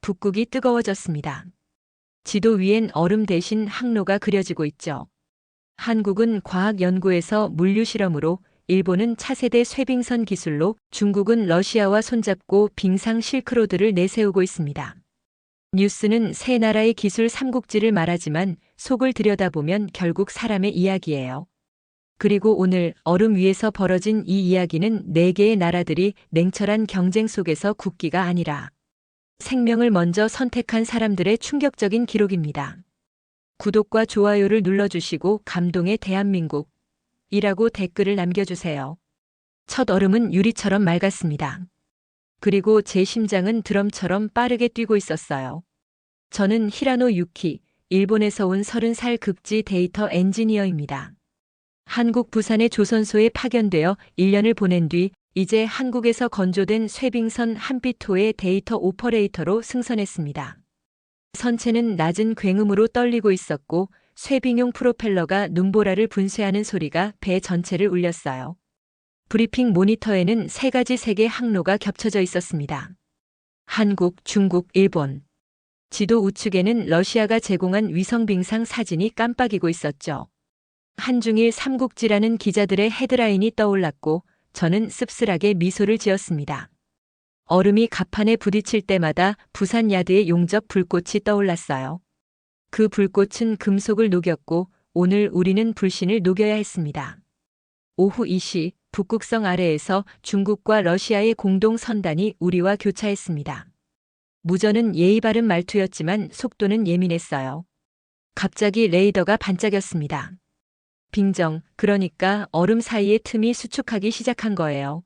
북극이 뜨거워졌습니다. 지도 위엔 얼음 대신 항로가 그려지고 있죠. 한국은 과학 연구에서 물류 실험으로, 일본은 차세대 쇄빙선 기술로, 중국은 러시아와 손잡고 빙상 실크로드를 내세우고 있습니다. 뉴스는 세 나라의 기술 삼국지를 말하지만 속을 들여다보면 결국 사람의 이야기예요. 그리고 오늘 얼음 위에서 벌어진 이 이야기는 네 개의 나라들이 냉철한 경쟁 속에서 국기가 아니라 생명을 먼저 선택한 사람들의 충격적인 기록입니다. 구독과 좋아요를 눌러주시고 감동의 대한민국이라고 댓글을 남겨주세요. 첫 얼음은 유리처럼 맑았습니다. 그리고 제 심장은 드럼처럼 빠르게 뛰고 있었어요. 저는 히라노 유키, 일본에서 온 30살 극지 데이터 엔지니어입니다. 한국 부산의 조선소에 파견되어 1년을 보낸 뒤 이제 한국에서 건조된 쇄빙선 한빛호의 데이터 오퍼레이터로 승선했습니다. 선체는 낮은 굉음으로 떨리고 있었고 쇄빙용 프로펠러가 눈보라를 분쇄하는 소리가 배 전체를 울렸어요. 브리핑 모니터에는 세 가지 세계 항로가 겹쳐져 있었습니다. 한국, 중국, 일본. 지도 우측에는 러시아가 제공한 위성 빙상 사진이 깜빡이고 있었죠. 한중일 삼국지라는 기자들의 헤드라인이 떠올랐고 저는 씁쓸하게 미소를 지었습니다. 얼음이 갑판에 부딪힐 때마다 부산 야드의 용접 불꽃이 떠올랐어요. 그 불꽃은 금속을 녹였고 오늘 우리는 불신을 녹여야 했습니다. 오후 2시 북극성 아래에서 중국과 러시아의 공동 선단이 우리와 교차했습니다. 무전은 예의 바른 말투였지만 속도는 예민했어요. 갑자기 레이더가 반짝였습니다. 빙정, 그러니까 얼음 사이의 틈이 수축하기 시작한 거예요.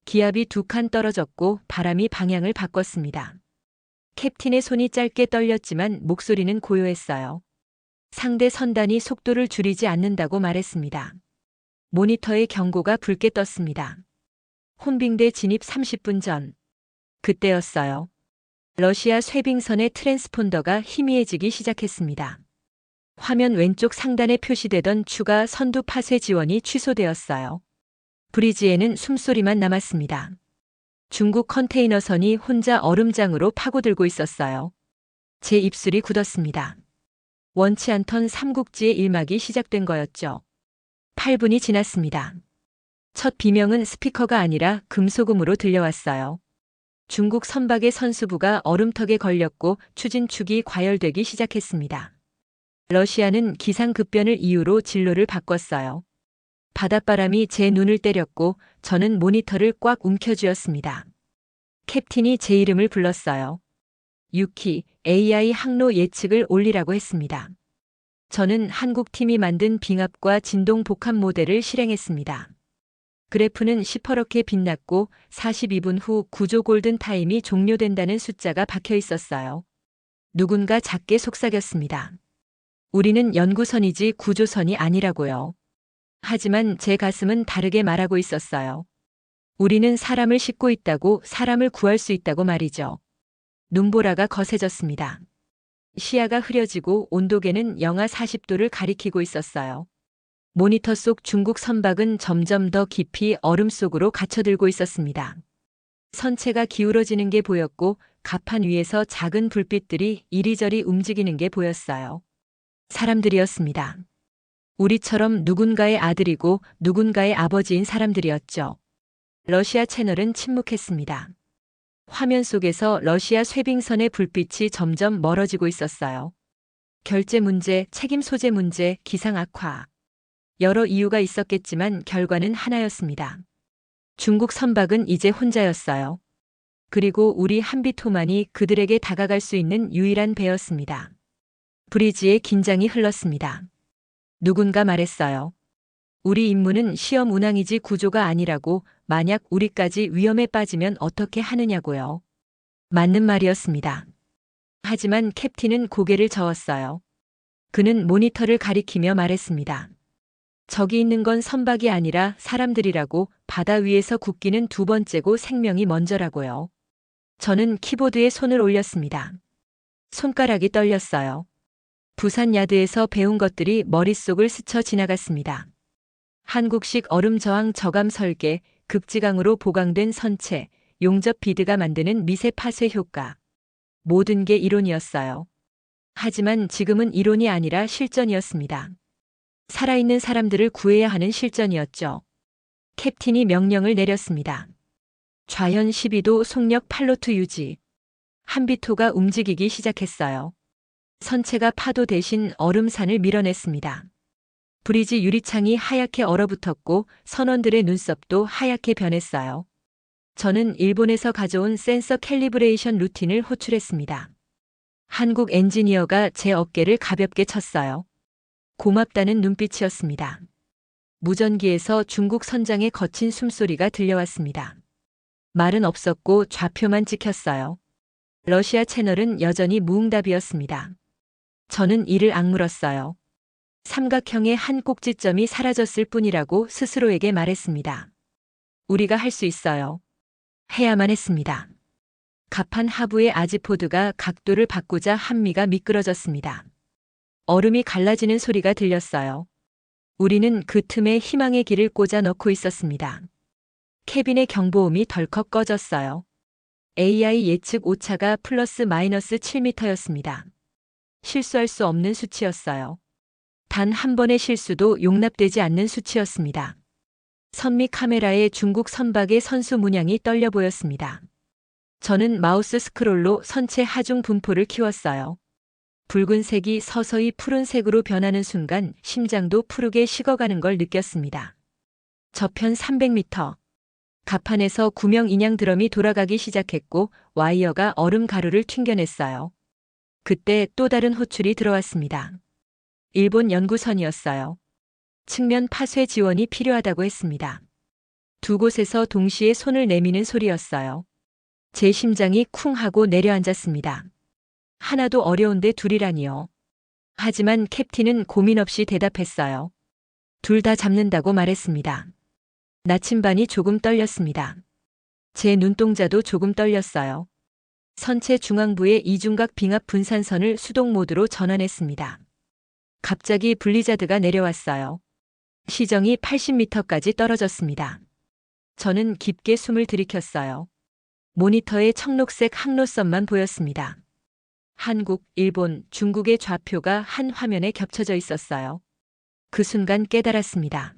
기압이 2칸 떨어졌고 바람이 방향을 바꿨습니다. 캡틴의 손이 짧게 떨렸지만 목소리는 고요했어요. 상대 선단이 속도를 줄이지 않는다고 말했습니다. 모니터의 경고가 붉게 떴습니다. 혼빙대 진입 30분 전. 그때였어요. 러시아 쇄빙선의 트랜스폰더가 희미해지기 시작했습니다. 화면 왼쪽 상단에 표시되던 추가 선두 파쇄 지원이 취소되었어요. 브리지에는 숨소리만 남았습니다. 중국 컨테이너선이 혼자 얼음장으로 파고들고 있었어요. 제 입술이 굳었습니다. 원치 않던 삼국지의 일막이 시작된 거였죠. 8분이 지났습니다. 첫 비명은 스피커가 아니라 금소금으로 들려왔어요. 중국 선박의 선수부가 얼음턱에 걸렸고 추진축이 과열되기 시작했습니다. 러시아는 기상급변을 이유로 진로를 바꿨어요. 바닷바람이 제 눈을 때렸고 저는 모니터를 꽉 움켜쥐었습니다. 캡틴이 제 이름을 불렀어요. 유키, AI 항로 예측을 올리라고 했습니다. 저는 한국팀이 만든 빙압과 진동 복합 모델을 실행했습니다. 그래프는 시퍼렇게 빛났고 42분 후 구조 골든 타임이 종료된다는 숫자가 박혀 있었어요. 누군가 작게 속삭였습니다. 우리는 연구선이지 구조선이 아니라고요. 하지만 제 가슴은 다르게 말하고 있었어요. 우리는 사람을 싣고 있다고, 사람을 구할 수 있다고 말이죠. 눈보라가 거세졌습니다. 시야가 흐려지고 온도계는 영하 40도를 가리키고 있었어요. 모니터 속 중국 선박은 점점 더 깊이 얼음 속으로 갇혀들고 있었습니다. 선체가 기울어지는 게 보였고 갑판 위에서 작은 불빛들이 이리저리 움직이는 게 보였어요. 사람들이었습니다. 우리처럼 누군가의 아들이고 누군가의 아버지인 사람들이었죠. 러시아 채널은 침묵했습니다. 화면 속에서 러시아 쇄빙선의 불빛이 점점 멀어지고 있었어요. 결제 문제, 책임 소재 문제, 기상 악화. 여러 이유가 있었겠지만 결과는 하나였습니다. 중국 선박은 이제 혼자였어요. 그리고 우리 한빛호만이 그들에게 다가갈 수 있는 유일한 배였습니다. 브리지에 긴장이 흘렀습니다. 누군가 말했어요. 우리 임무는 시험 운항이지 구조가 아니라고. 만약 우리까지 위험에 빠지면 어떻게 하느냐고요. 맞는 말이었습니다. 하지만 캡틴은 고개를 저었어요. 그는 모니터를 가리키며 말했습니다. 저기 있는 건 선박이 아니라 사람들이라고. 바다 위에서 국기는 두 번째고 생명이 먼저라고요. 저는 키보드에 손을 올렸습니다. 손가락이 떨렸어요. 부산 야드에서 배운 것들이 머릿속을 스쳐 지나갔습니다. 한국식 얼음 저항 저감 설계, 극지강으로 보강된 선체, 용접 비드가 만드는 미세 파쇄 효과. 모든 게 이론이었어요. 하지만 지금은 이론이 아니라 실전이었습니다. 살아있는 사람들을 구해야 하는 실전이었죠. 캡틴이 명령을 내렸습니다. 좌현 12도 속력 팔로트 유지. 한비토가 움직이기 시작했어요. 선체가 파도 대신 얼음산을 밀어냈습니다. 브리지 유리창이 하얗게 얼어붙었고 선원들의 눈썹도 하얗게 변했어요. 저는 일본에서 가져온 센서 캘리브레이션 루틴을 호출했습니다. 한국 엔지니어가 제 어깨를 가볍게 쳤어요. 고맙다는 눈빛이었습니다. 무전기에서 중국 선장의 거친 숨소리가 들려왔습니다. 말은 없었고 좌표만 찍혔어요. 러시아 채널은 여전히 무응답이었습니다. 저는 이를 악물었어요. 삼각형의 한 꼭지점이 사라졌을 뿐이라고 스스로에게 말했습니다. 우리가 할 수 있어요. 해야만 했습니다. 갑판 하부의 아지포드가 각도를 바꾸자 한미가 미끄러졌습니다. 얼음이 갈라지는 소리가 들렸어요. 우리는 그 틈에 희망의 길을 꽂아 넣고 있었습니다. 캐빈의 경보음이 덜컥 꺼졌어요. AI 예측 오차가 플러스 마이너스 7m였습니다. 실수할 수 없는 수치였어요. 단 한 번의 실수도 용납되지 않는 수치였습니다. 선미 카메라에 중국 선박의 선수 문양이 떨려 보였습니다. 저는 마우스 스크롤로 선체 하중 분포를 키웠어요. 붉은색이 서서히 푸른색으로 변하는 순간 심장도 푸르게 식어가는 걸 느꼈습니다. 저편 300m. 갑판에서 구명 인양 드럼이 돌아가기 시작했고 와이어가 얼음 가루를 튕겨냈어요. 그때 또 다른 호출이 들어왔습니다. 일본 연구선이었어요. 측면 파쇄 지원이 필요하다고 했습니다. 두 곳에서 동시에 손을 내미는 소리였어요. 제 심장이 쿵 하고 내려앉았습니다. 하나도 어려운데 둘이라니요. 하지만 캡틴은 고민 없이 대답했어요. 둘 다 잡는다고 말했습니다. 나침반이 조금 떨렸습니다. 제 눈동자도 조금 떨렸어요. 선체 중앙부의 이중각 빙합 분산선을 수동 모드로 전환했습니다. 갑자기 블리자드가 내려왔어요. 시정이 80m까지 떨어졌습니다. 저는 깊게 숨을 들이켰어요. 모니터에 청록색 항로선만 보였습니다. 한국, 일본, 중국의 좌표가 한 화면에 겹쳐져 있었어요. 그 순간 깨달았습니다.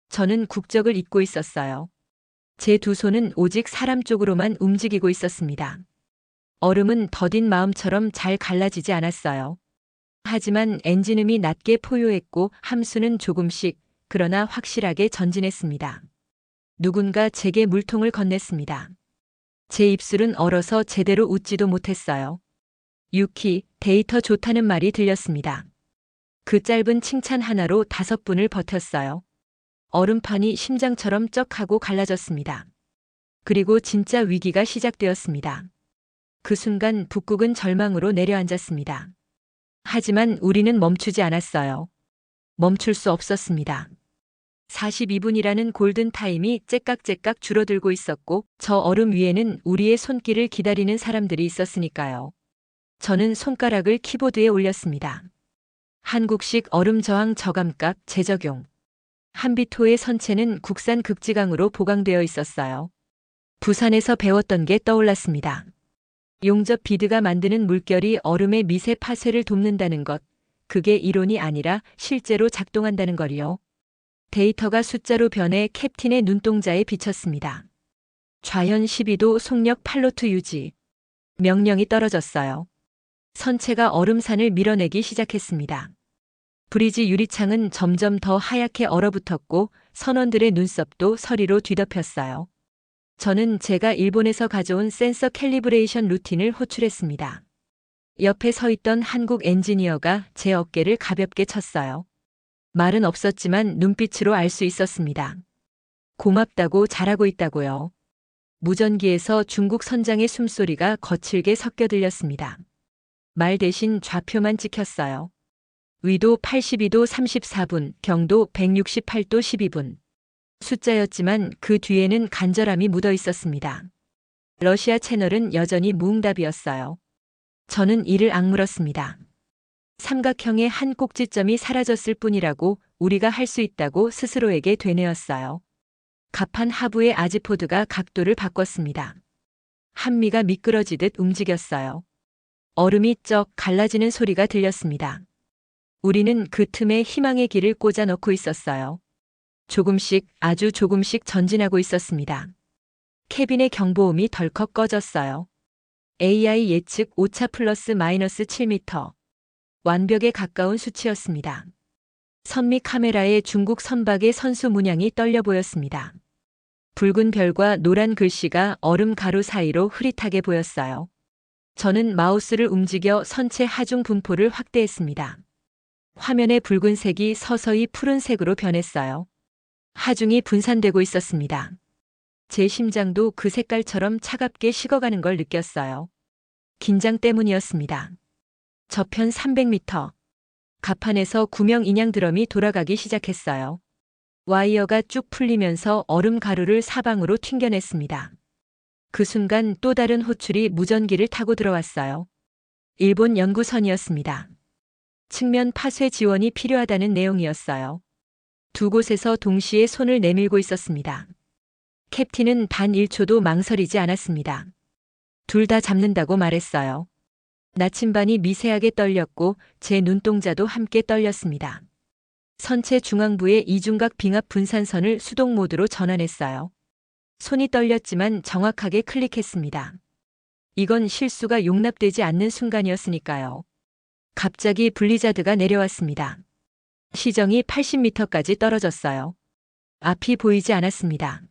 저는 국적을 잊고 있었어요. 제 두 손은 오직 사람 쪽으로만 움직이고 있었습니다. 얼음은 더딘 마음처럼 잘 갈라지지 않았어요. 하지만 엔진음이 낮게 포효했고 함수는 조금씩, 그러나 확실하게 전진했습니다. 누군가 제게 물통을 건넸습니다. 제 입술은 얼어서 제대로 웃지도 못했어요. 유키, 데이터 좋다는 말이 들렸습니다. 그 짧은 칭찬 하나로 5분을 버텼어요. 얼음판이 심장처럼 쩍하고 갈라졌습니다. 그리고 진짜 위기가 시작되었습니다. 그 순간 북극은 절망으로 내려앉았습니다. 하지만 우리는 멈추지 않았어요. 멈출 수 없었습니다. 42분이라는 골든타임이 째깍째깍 줄어들고 있었고 저 얼음 위에는 우리의 손길을 기다리는 사람들이 있었으니까요. 저는 손가락을 키보드에 올렸습니다. 한국식 얼음 저항 저감각 재적용. 한비토의 선체는 국산 극지강으로 보강되어 있었어요. 부산에서 배웠던 게 떠올랐습니다. 용접 비드가 만드는 물결이 얼음의 미세 파쇄를 돕는다는 것, 그게 이론이 아니라 실제로 작동한다는 거리요. 데이터가 숫자로 변해 캡틴의 눈동자에 비쳤습니다. 좌현 12도 속력 팔로트 유지. 명령이 떨어졌어요. 선체가 얼음산을 밀어내기 시작했습니다. 브리지 유리창은 점점 더 하얗게 얼어붙었고 선원들의 눈썹도 서리로 뒤덮였어요. 저는 제가 일본에서 가져온 센서 캘리브레이션 루틴을 호출했습니다. 옆에 서 있던 한국 엔지니어가 제 어깨를 가볍게 쳤어요. 말은 없었지만 눈빛으로 알 수 있었습니다. 고맙다고 잘하고 있다고요. 무전기에서 중국 선장의 숨소리가 거칠게 섞여 들렸습니다. 말 대신 좌표만 찍혔어요. 위도 82도 34분, 경도 168도 12분. 숫자였지만 그 뒤에는 간절함이 묻어 있었습니다. 러시아 채널은 여전히 무응답이었어요. 저는 이를 악물었습니다. 삼각형의 한 꼭지점이 사라졌을 뿐이라고 우리가 할 수 있다고 스스로에게 되뇌었어요. 갑판 하부의 아지포드가 각도를 바꿨습니다. 한미가 미끄러지듯 움직였어요. 얼음이 쩍 갈라지는 소리가 들렸습니다. 우리는 그 틈에 희망의 길을 꽂아 넣고 있었어요. 조금씩, 아주 조금씩 전진하고 있었습니다. 캐빈의 경보음이 덜컥 꺼졌어요. AI 예측 오차 플러스 마이너스 7m. 완벽에 가까운 수치였습니다. 선미 카메라에 중국 선박의 선수 문양이 떨려 보였습니다. 붉은 별과 노란 글씨가 얼음 가루 사이로 흐릿하게 보였어요. 저는 마우스를 움직여 선체 하중 분포를 확대했습니다. 화면의 붉은색이 서서히 푸른색으로 변했어요. 하중이 분산되고 있었습니다. 제 심장도 그 색깔처럼 차갑게 식어가는 걸 느꼈어요. 긴장 때문이었습니다. 저편 300m. 갑판에서 구명 인양 드럼이 돌아가기 시작했어요. 와이어가 쭉 풀리면서 얼음 가루를 사방으로 튕겨냈습니다. 그 순간 또 다른 호출이 무전기를 타고 들어왔어요. 일본 연구선이었습니다. 측면 파쇄 지원이 필요하다는 내용이었어요. 두 곳에서 동시에 손을 내밀고 있었습니다. 캡틴은 단 1초도 망설이지 않았습니다. 둘 다 잡는다고 말했어요. 나침반이 미세하게 떨렸고 제 눈동자도 함께 떨렸습니다. 선체 중앙부의 이중각 빙합 분산선을 수동 모드로 전환했어요. 손이 떨렸지만 정확하게 클릭했습니다. 이건 실수가 용납되지 않는 순간이었으니까요. 갑자기 블리자드가 내려왔습니다. 시정이 80m까지 떨어졌어요. 앞이 보이지 않았습니다.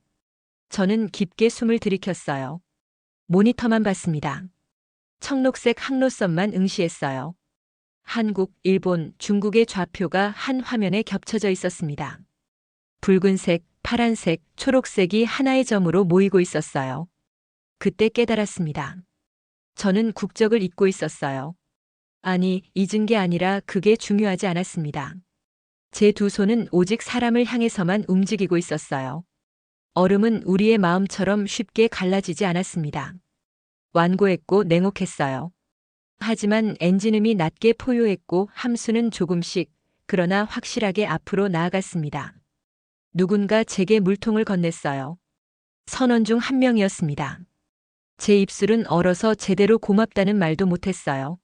저는 깊게 숨을 들이켰어요. 모니터만 봤습니다. 청록색 항로선만 응시했어요. 한국, 일본, 중국의 좌표가 한 화면에 겹쳐져 있었습니다. 붉은색, 파란색, 초록색이 하나의 점으로 모이고 있었어요. 그때 깨달았습니다. 저는 국적을 잊고 있었어요. 아니, 잊은 게 아니라 그게 중요하지 않았습니다. 제 두 손은 오직 사람을 향해서만 움직이고 있었어요. 얼음은 우리의 마음처럼 쉽게 갈라지지 않았습니다. 완고했고 냉혹했어요. 하지만 엔진음이 낮게 포효했고 함수는 조금씩, 그러나 확실하게 앞으로 나아갔습니다. 누군가 제게 물통을 건넸어요. 선원 중 한 명이었습니다. 제 입술은 얼어서 제대로 고맙다는 말도 못했어요.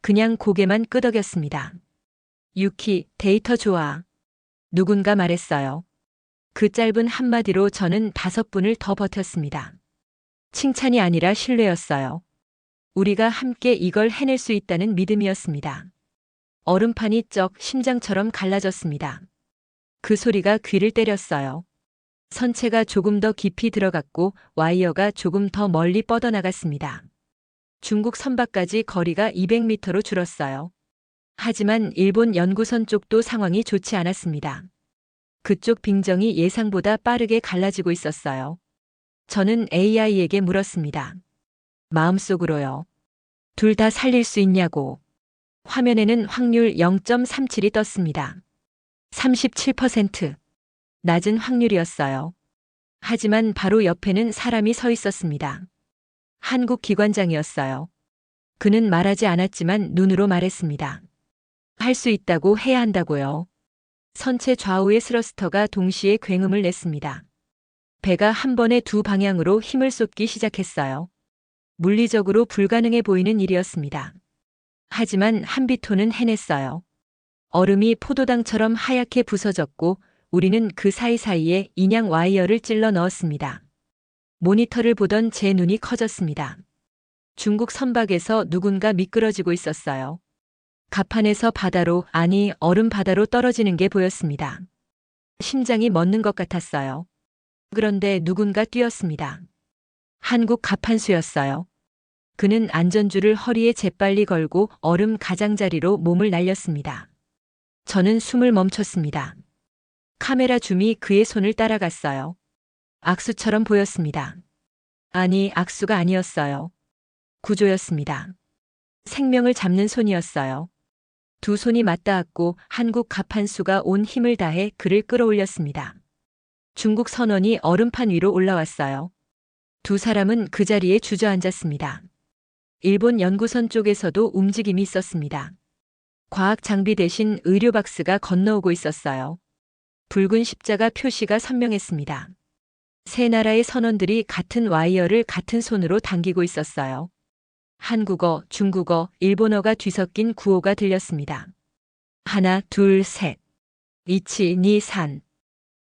그냥 고개만 끄덕였습니다. 유키, 데이터 좋아. 누군가 말했어요. 그 짧은 한마디로 저는 5분을 더 버텼습니다. 칭찬이 아니라 신뢰였어요. 우리가 함께 이걸 해낼 수 있다는 믿음이었습니다. 얼음판이 쩍 심장처럼 갈라졌습니다. 그 소리가 귀를 때렸어요. 선체가 조금 더 깊이 들어갔고 와이어가 조금 더 멀리 뻗어나갔습니다. 중국 선박까지 거리가 200m로 줄었어요. 하지만 일본 연구선 쪽도 상황이 좋지 않았습니다. 그쪽 빙정이 예상보다 빠르게 갈라지고 있었어요. 저는 AI에게 물었습니다. 마음속으로요. 둘 다 살릴 수 있냐고. 화면에는 확률 0.37이 떴습니다. 37%. 낮은 확률이었어요. 하지만 바로 옆에는 사람이 서 있었습니다. 한국 기관장이었어요. 그는 말하지 않았지만 눈으로 말했습니다. 할 수 있다고 해야 한다고요. 선체 좌우의 스러스터가 동시에 굉음을 냈습니다. 배가 한 번에 두 방향으로 힘을 쏟기 시작했어요. 물리적으로 불가능해 보이는 일이었습니다. 하지만 한비토는 해냈어요. 얼음이 포도당처럼 하얗게 부서졌고 우리는 그 사이사이에 인양 와이어를 찔러 넣었습니다. 모니터를 보던 제 눈이 커졌습니다. 중국 선박에서 누군가 미끄러지고 있었어요. 갑판에서 바다로, 아니 얼음 바다로 떨어지는 게 보였습니다. 심장이 멎는 것 같았어요. 그런데 누군가 뛰었습니다. 한국 갑판수였어요. 그는 안전줄을 허리에 재빨리 걸고 얼음 가장자리로 몸을 날렸습니다. 저는 숨을 멈췄습니다. 카메라 줌이 그의 손을 따라갔어요. 악수처럼 보였습니다. 아니, 악수가 아니었어요. 구조였습니다. 생명을 잡는 손이었어요. 두 손이 맞닿았고 한국 갑판수가 온 힘을 다해 그를 끌어올렸습니다. 중국 선원이 얼음판 위로 올라왔어요. 두 사람은 그 자리에 주저앉았습니다. 일본 연구선 쪽에서도 움직임이 있었습니다. 과학 장비 대신 의료 박스가 건너오고 있었어요. 붉은 십자가 표시가 선명했습니다. 세 나라의 선원들이 같은 와이어를 같은 손으로 당기고 있었어요. 한국어, 중국어, 일본어가 뒤섞인 구호가 들렸습니다. 하나, 둘, 셋. 이치, 니, 산.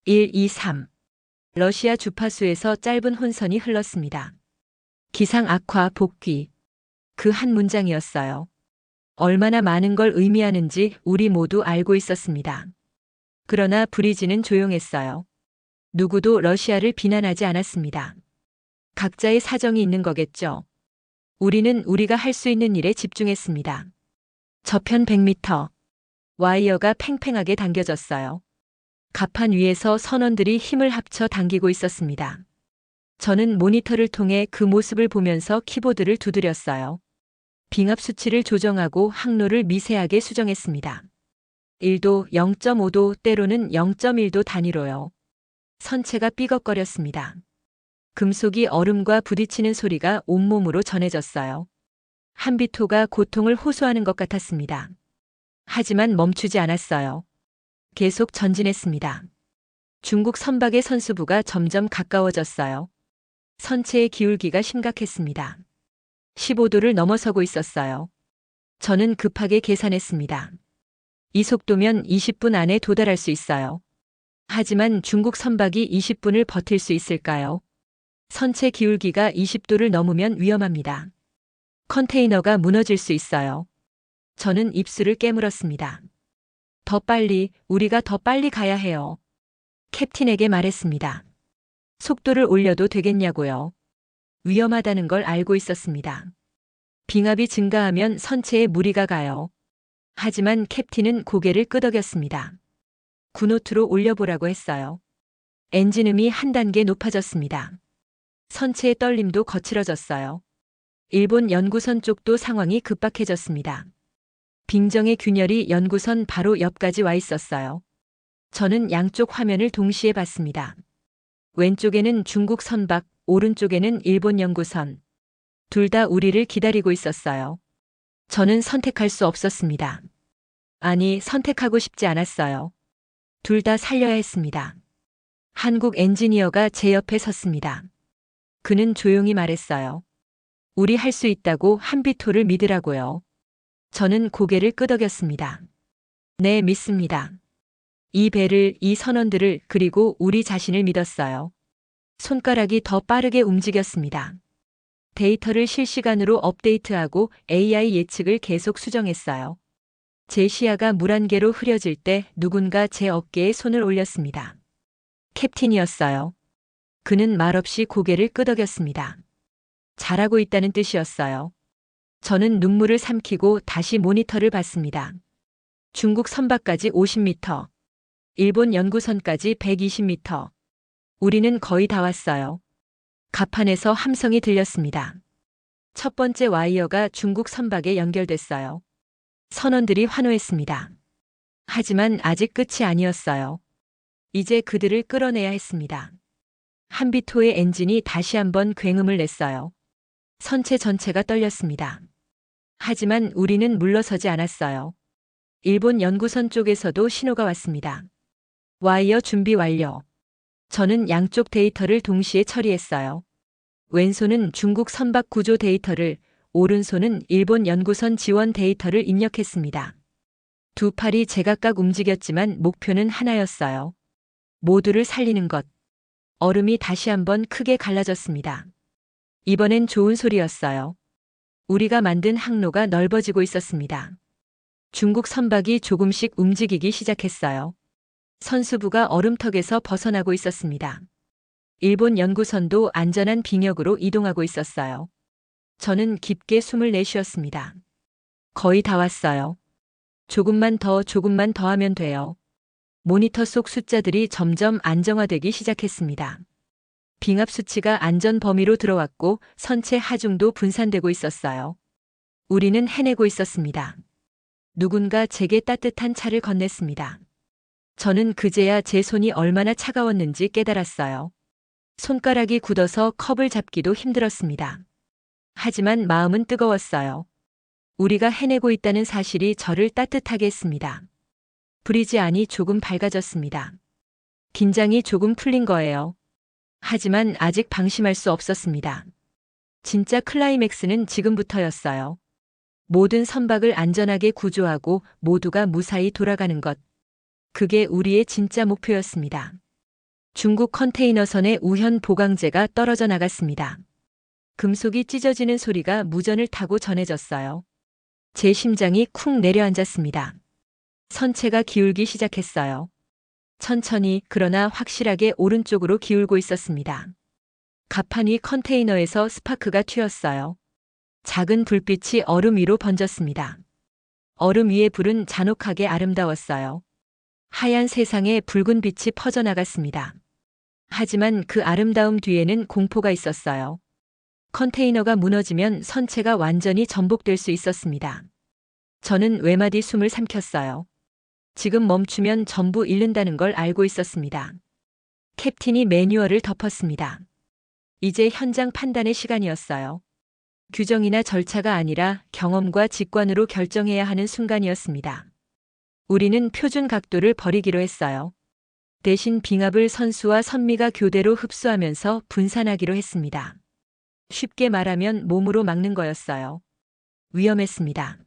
1, 2, 3. 러시아 주파수에서 짧은 혼선이 흘렀습니다. 기상 악화 복귀. 그 한 문장이었어요. 얼마나 많은 걸 의미하는지 우리 모두 알고 있었습니다. 그러나 브리지는 조용했어요. 누구도 러시아를 비난하지 않았습니다. 각자의 사정이 있는 거겠죠. 우리는 우리가 할 수 있는 일에 집중했습니다. 저편 100m. 와이어가 팽팽하게 당겨졌어요. 갑판 위에서 선원들이 힘을 합쳐 당기고 있었습니다. 저는 모니터를 통해 그 모습을 보면서 키보드를 두드렸어요. 빙압 수치를 조정하고 항로를 미세하게 수정했습니다. 1도, 0.5도, 때로는 0.1도 단위로요. 선체가 삐걱거렸습니다. 금속이 얼음과 부딪히는 소리가 온몸으로 전해졌어요. 한비토가 고통을 호소하는 것 같았습니다. 하지만 멈추지 않았어요. 계속 전진했습니다. 중국 선박의 선수부가 점점 가까워졌어요. 선체의 기울기가 심각했습니다. 15도를 넘어서고 있었어요. 저는 급하게 계산했습니다. 이 속도면 20분 안에 도달할 수 있어요. 하지만 중국 선박이 20분을 버틸 수 있을까요? 선체 기울기가 20도를 넘으면 위험합니다. 컨테이너가 무너질 수 있어요. 저는 입술을 깨물었습니다. 더 빨리, 우리가 더 빨리 가야 해요. 캡틴에게 말했습니다. 속도를 올려도 되겠냐고요. 위험하다는 걸 알고 있었습니다. 빙압이 증가하면 선체에 무리가 가요. 하지만 캡틴은 고개를 끄덕였습니다. 9노트로 올려보라고 했어요. 엔진음이 한 단계 높아졌습니다. 선체의 떨림도 거칠어졌어요. 일본 연구선 쪽도 상황이 급박해졌습니다. 빙정의 균열이 연구선 바로 옆까지 와 있었어요. 저는 양쪽 화면을 동시에 봤습니다. 왼쪽에는 중국 선박, 오른쪽에는 일본 연구선. 둘 다 우리를 기다리고 있었어요. 저는 선택할 수 없었습니다. 아니, 선택하고 싶지 않았어요. 둘 다 살려야 했습니다. 한국 엔지니어가 제 옆에 섰습니다. 그는 조용히 말했어요. 우리 할 수 있다고 한비토를 믿으라고요. 저는 고개를 끄덕였습니다. 네, 믿습니다. 이 배를, 이 선원들을, 그리고 우리 자신을 믿었어요. 손가락이 더 빠르게 움직였습니다. 데이터를 실시간으로 업데이트하고 AI 예측을 계속 수정했어요. 제 시야가 물안개로 흐려질 때 누군가 제 어깨에 손을 올렸습니다. 캡틴이었어요. 그는 말없이 고개를 끄덕였습니다. 잘하고 있다는 뜻이었어요. 저는 눈물을 삼키고 다시 모니터를 봤습니다. 중국 선박까지 50m, 일본 연구선까지 120m. 우리는 거의 다 왔어요. 갑판에서 함성이 들렸습니다. 첫 번째 와이어가 중국 선박에 연결됐어요. 선원들이 환호했습니다. 하지만 아직 끝이 아니었어요. 이제 그들을 끌어내야 했습니다. 한비토의 엔진이 다시 한번 굉음을 냈어요. 선체 전체가 떨렸습니다. 하지만 우리는 물러서지 않았어요. 일본 연구선 쪽에서도 신호가 왔습니다. 와이어 준비 완료. 저는 양쪽 데이터를 동시에 처리했어요. 왼손은 중국 선박 구조 데이터를, 오른손은 일본 연구선 지원 데이터를 입력했습니다. 두 팔이 제각각 움직였지만 목표는 하나였어요. 모두를 살리는 것. 얼음이 다시 한번 크게 갈라졌습니다. 이번엔 좋은 소리였어요. 우리가 만든 항로가 넓어지고 있었습니다. 중국 선박이 조금씩 움직이기 시작했어요. 선수부가 얼음턱에서 벗어나고 있었습니다. 일본 연구선도 안전한 빙역으로 이동하고 있었어요. 저는 깊게 숨을 내쉬었습니다. 거의 다 왔어요. 조금만 더 하면 돼요. 모니터 속 숫자들이 점점 안정화되기 시작했습니다. 빙압 수치가 안전 범위로 들어왔고 선체 하중도 분산되고 있었어요. 우리는 해내고 있었습니다. 누군가 제게 따뜻한 차를 건넸습니다. 저는 그제야 제 손이 얼마나 차가웠는지 깨달았어요. 손가락이 굳어서 컵을 잡기도 힘들었습니다. 하지만 마음은 뜨거웠어요. 우리가 해내고 있다는 사실이 저를 따뜻하게 했습니다. 브리지 안이 조금 밝아졌습니다. 긴장이 조금 풀린 거예요. 하지만 아직 방심할 수 없었습니다. 진짜 클라이맥스는 지금부터였어요. 모든 선박을 안전하게 구조하고 모두가 무사히 돌아가는 것. 그게 우리의 진짜 목표였습니다. 중국 컨테이너선의 우현 보강제가 떨어져 나갔습니다. 금속이 찢어지는 소리가 무전을 타고 전해졌어요. 제 심장이 쿵 내려앉았습니다. 선체가 기울기 시작했어요. 천천히 그러나 확실하게 오른쪽으로 기울고 있었습니다. 갑판 위 컨테이너에서 스파크가 튀었어요. 작은 불빛이 얼음 위로 번졌습니다. 얼음 위의 불은 잔혹하게 아름다웠어요. 하얀 세상에 붉은 빛이 퍼져나갔습니다. 하지만 그 아름다움 뒤에는 공포가 있었어요. 컨테이너가 무너지면 선체가 완전히 전복될 수 있었습니다. 저는 외마디 숨을 삼켰어요. 지금 멈추면 전부 잃는다는 걸 알고 있었습니다. 캡틴이 매뉴얼을 덮었습니다. 이제 현장 판단의 시간이었어요. 규정이나 절차가 아니라 경험과 직관으로 결정해야 하는 순간이었습니다. 우리는 표준 각도를 버리기로 했어요. 대신 빙압을 선수와 선미가 교대로 흡수하면서 분산하기로 했습니다. 쉽게 말하면 몸으로 막는 거였어요. 위험했습니다.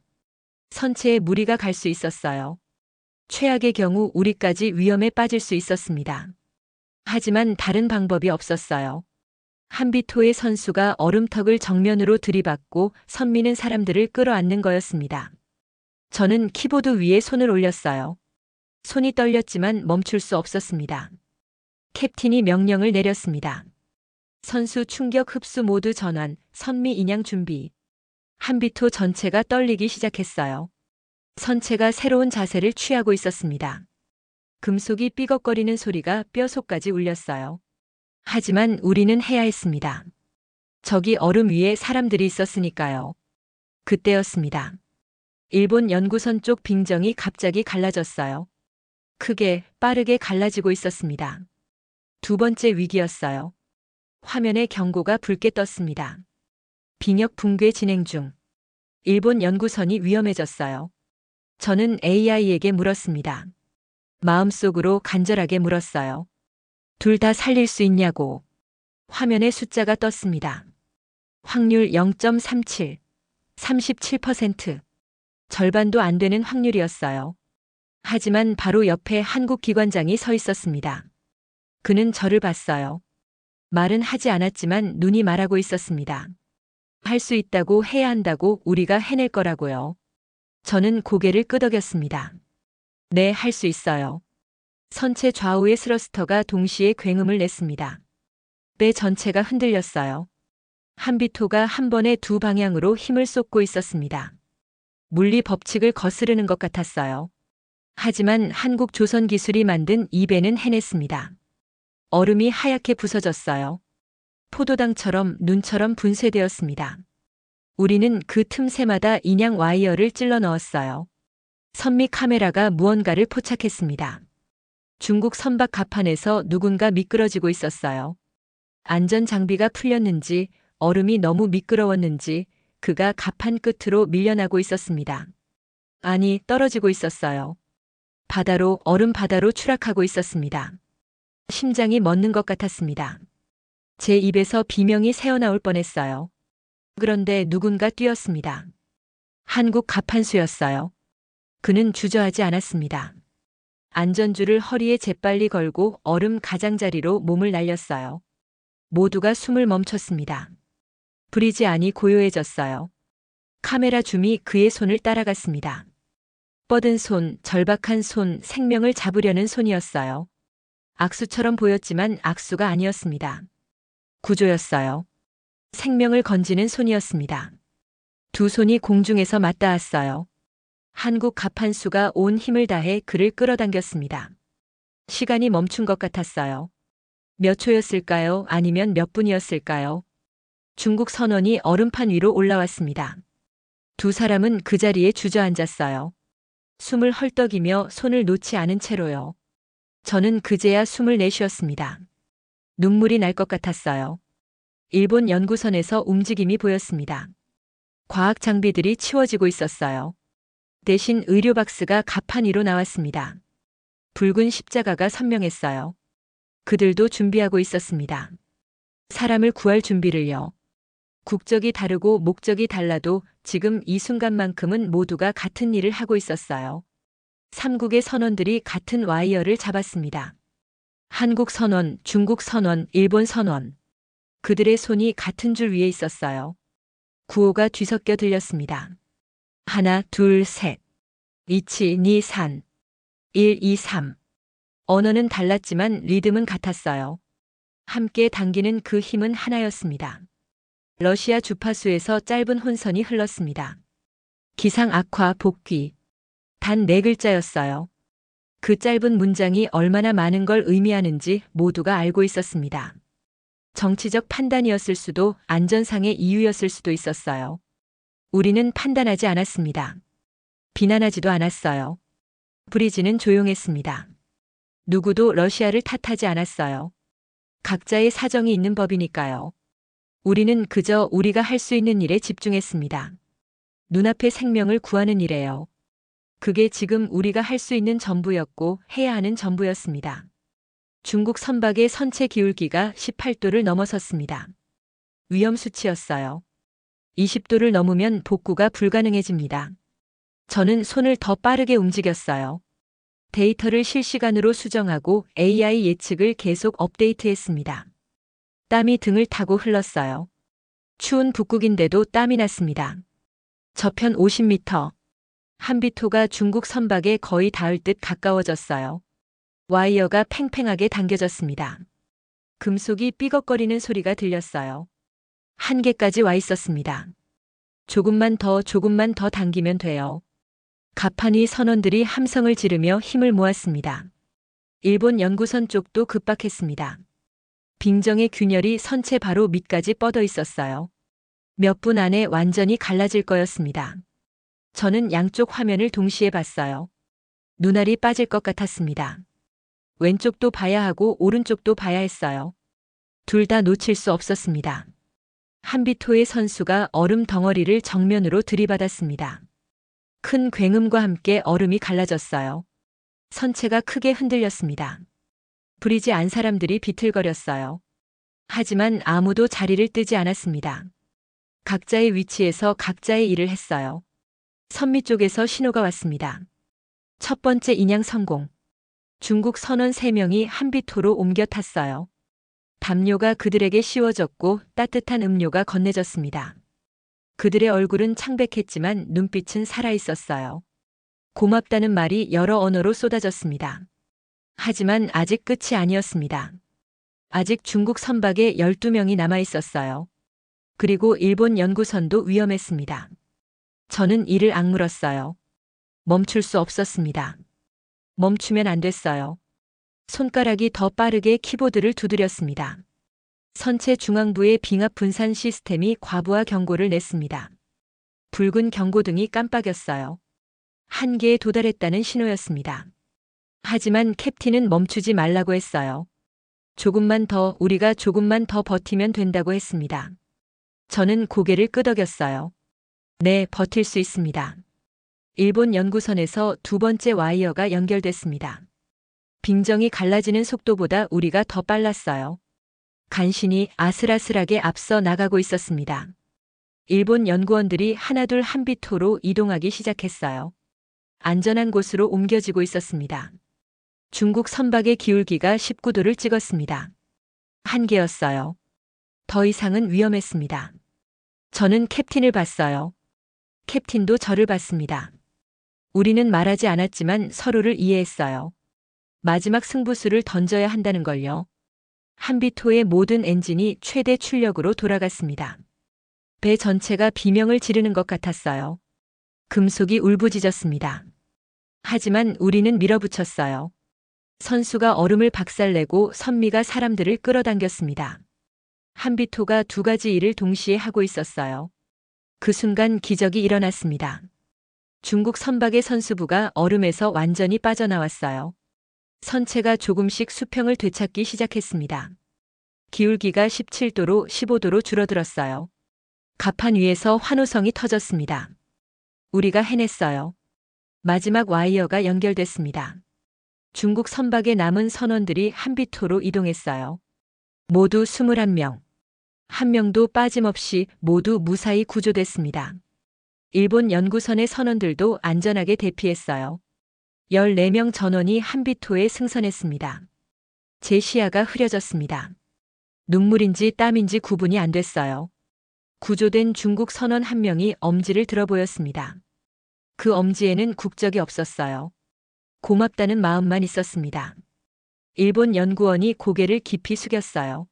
선체에 무리가 갈 수 있었어요. 최악의 경우 우리까지 위험에 빠질 수 있었습니다. 하지만 다른 방법이 없었어요. 한비토의 선수가 얼음턱을 정면으로 들이받고 선미는 사람들을 끌어안는 거였습니다. 저는 키보드 위에 손을 올렸어요. 손이 떨렸지만 멈출 수 없었습니다. 캡틴이 명령을 내렸습니다. 선수 충격 흡수 모드 전환, 선미 인양 준비. 한비토 전체가 떨리기 시작했어요. 선체가 새로운 자세를 취하고 있었습니다. 금속이 삐걱거리는 소리가 뼈속까지 울렸어요. 하지만 우리는 해야 했습니다. 저기 얼음 위에 사람들이 있었으니까요. 그때였습니다. 일본 연구선 쪽 빙정이 갑자기 갈라졌어요. 크게, 빠르게 갈라지고 있었습니다. 두 번째 위기였어요. 화면에 경고가 붉게 떴습니다. 빙역 붕괴 진행 중. 일본 연구선이 위험해졌어요. 저는 AI에게 물었습니다. 마음속으로 간절하게 물었어요. 둘 다 살릴 수 있냐고. 화면에 숫자가 떴습니다. 확률 0.37, 37%. 절반도 안 되는 확률이었어요. 하지만 바로 옆에 한국 기관장이 서 있었습니다. 그는 저를 봤어요. 말은 하지 않았지만 눈이 말하고 있었습니다. 할 수 있다고 해야 한다고 우리가 해낼 거라고요. 저는 고개를 끄덕였습니다. 네, 할 수 있어요. 선체 좌우의 스러스터가 동시에 굉음을 냈습니다. 배 전체가 흔들렸어요. 한비토가 한 번에 두 방향으로 힘을 쏟고 있었습니다. 물리 법칙을 거스르는 것 같았어요. 하지만 한국 조선 기술이 만든 이 배는 해냈습니다. 얼음이 하얗게 부서졌어요. 포도당처럼 눈처럼 분쇄되었습니다. 우리는 그 틈새마다 인양 와이어를 찔러 넣었어요. 선미 카메라가 무언가를 포착했습니다. 중국 선박 갑판에서 누군가 미끄러지고 있었어요. 안전 장비가 풀렸는지 얼음이 너무 미끄러웠는지 그가 갑판 끝으로 밀려나고 있었습니다. 아니, 떨어지고 있었어요. 바다로, 얼음 바다로 추락하고 있었습니다. 심장이 멎는 것 같았습니다. 제 입에서 비명이 새어나올 뻔했어요. 그런데 누군가 뛰었습니다. 한국 갑판수였어요. 그는 주저하지 않았습니다. 안전줄을 허리에 재빨리 걸고 얼음 가장자리로 몸을 날렸어요. 모두가 숨을 멈췄습니다. 브리지 안이 고요해졌어요. 카메라 줌이 그의 손을 따라갔습니다. 뻗은 손, 절박한 손, 생명을 잡으려는 손이었어요. 악수처럼 보였지만 악수가 아니었습니다. 구조였어요. 생명을 건지는 손이었습니다. 두 손이 공중에서 맞닿았어요. 한국 갑판수가 온 힘을 다해 그를 끌어당겼습니다. 시간이 멈춘 것 같았어요. 몇 초였을까요? 아니면 몇 분이었을까요? 중국 선원이 얼음판 위로 올라왔습니다. 두 사람은 그 자리에 주저앉았어요. 숨을 헐떡이며 손을 놓지 않은 채로요. 저는 그제야 숨을 내쉬었습니다. 눈물이 날 것 같았어요. 일본 연구선에서 움직임이 보였습니다. 과학 장비들이 치워지고 있었어요. 대신 의료 박스가 갑판 위로 나왔습니다. 붉은 십자가가 선명했어요. 그들도 준비하고 있었습니다. 사람을 구할 준비를요. 국적이 다르고 목적이 달라도 지금 이 순간만큼은 모두가 같은 일을 하고 있었어요. 삼국의 선원들이 같은 와이어를 잡았습니다. 한국 선원, 중국 선원, 일본 선원. 그들의 손이 같은 줄 위에 있었어요. 구호가 뒤섞여 들렸습니다. 하나, 둘, 셋. 이치, 니, 산. 1, 2, 3. 언어는 달랐지만 리듬은 같았어요. 함께 당기는 그 힘은 하나였습니다. 러시아 주파수에서 짧은 혼선이 흘렀습니다. 기상 악화 복귀. 단 4글자였어요. 그 짧은 문장이 얼마나 많은 걸 의미하는지 모두가 알고 있었습니다. 정치적 판단이었을 수도 안전상의 이유였을 수도 있었어요. 우리는 판단하지 않았습니다. 비난하지도 않았어요. 브리지는 조용했습니다. 누구도 러시아를 탓하지 않았어요. 각자의 사정이 있는 법이니까요. 우리는 그저 우리가 할 수 있는 일에 집중했습니다. 눈앞의 생명을 구하는 일에요. 그게 지금 우리가 할 수 있는 전부였고 해야 하는 전부였습니다. 중국 선박의 선체 기울기가 18도를 넘어섰습니다. 위험 수치였어요. 20도를 넘으면 복구가 불가능해집니다. 저는 손을 더 빠르게 움직였어요. 데이터를 실시간으로 수정하고 AI 예측을 계속 업데이트했습니다. 땀이 등을 타고 흘렀어요. 추운 북극인데도 땀이 났습니다. 저편 50m. 한비토가 중국 선박에 거의 닿을 듯 가까워졌어요. 와이어가 팽팽하게 당겨졌습니다. 금속이 삐걱거리는 소리가 들렸어요. 한계까지 와 있었습니다. 조금만 더 당기면 돼요. 가판위 선원들이 함성을 지르며 힘을 모았습니다. 일본 연구선 쪽도 급박했습니다. 빙정의 균열이 선체 바로 밑까지 뻗어 있었어요. 몇 분 안에 완전히 갈라질 거였습니다. 저는 양쪽 화면을 동시에 봤어요. 눈알이 빠질 것 같았습니다. 왼쪽도 봐야 하고 오른쪽도 봐야 했어요. 둘 다 놓칠 수 없었습니다. 한비토의 선수가 얼음 덩어리를 정면으로 들이받았습니다. 큰 굉음과 함께 얼음이 갈라졌어요. 선체가 크게 흔들렸습니다. 브리지 안 사람들이 비틀거렸어요. 하지만 아무도 자리를 뜨지 않았습니다. 각자의 위치에서 각자의 일을 했어요. 선미 쪽에서 신호가 왔습니다. 첫 번째 인양 성공. 중국 선원 3명이 한비토로 옮겨 탔어요. 담요가 그들에게 씌워졌고 따뜻한 음료가 건네졌습니다. 그들의 얼굴은 창백했지만 눈빛은 살아있었어요. 고맙다는 말이 여러 언어로 쏟아졌습니다. 하지만 아직 끝이 아니었습니다. 아직 중국 선박에 12명이 남아 있었어요. 그리고 일본 연구선도 위험했습니다. 저는 이를 악물었어요. 멈출 수 없었습니다. 멈추면 안 됐어요. 손가락이 더 빠르게 키보드를 두드렸습니다. 선체 중앙부의 빙합 분산 시스템이 과부하 경고를 냈습니다. 붉은 경고등이 깜빡였어요. 한계에 도달했다는 신호였습니다. 하지만 캡틴은 멈추지 말라고 했어요. 우리가 조금만 더 버티면 된다고 했습니다. 저는 고개를 끄덕였어요. 네, 버틸 수 있습니다. 일본 연구선에서 두 번째 와이어가 연결됐습니다. 빙정이 갈라지는 속도보다 우리가 더 빨랐어요. 간신히 아슬아슬하게 앞서 나가고 있었습니다. 일본 연구원들이 하나둘 한비토로 이동하기 시작했어요. 안전한 곳으로 옮겨지고 있었습니다. 중국 선박의 기울기가 19도를 찍었습니다. 한계였어요. 더 이상은 위험했습니다. 저는 캡틴을 봤어요. 캡틴도 저를 봤습니다. 우리는 말하지 않았지만 서로를 이해했어요. 마지막 승부수를 던져야 한다는 걸요. 한비토의 모든 엔진이 최대 출력으로 돌아갔습니다. 배 전체가 비명을 지르는 것 같았어요. 금속이 울부짖었습니다. 하지만 우리는 밀어붙였어요. 선수가 얼음을 박살내고 선미가 사람들을 끌어당겼습니다. 한비토가 두 가지 일을 동시에 하고 있었어요. 그 순간 기적이 일어났습니다. 중국 선박의 선수부가 얼음에서 완전히 빠져나왔어요. 선체가 조금씩 수평을 되찾기 시작했습니다. 기울기가 17도로 15도로 줄어들었어요. 가판 위에서 환호성이 터졌습니다. 우리가 해냈어요. 마지막 와이어가 연결됐습니다. 중국 선박에 남은 선원들이 한비토로 이동했어요. 모두 21명. 한 명도 빠짐없이 모두 무사히 구조됐습니다. 일본 연구선의 선원들도 안전하게 대피했어요. 14명 전원이 한비토에 승선했습니다. 제 시야가 흐려졌습니다. 눈물인지 땀인지 구분이 안 됐어요. 구조된 중국 선원 한 명이 엄지를 들어 보였습니다. 그 엄지에는 국적이 없었어요. 고맙다는 마음만 있었습니다. 일본 연구원이 고개를 깊이 숙였어요.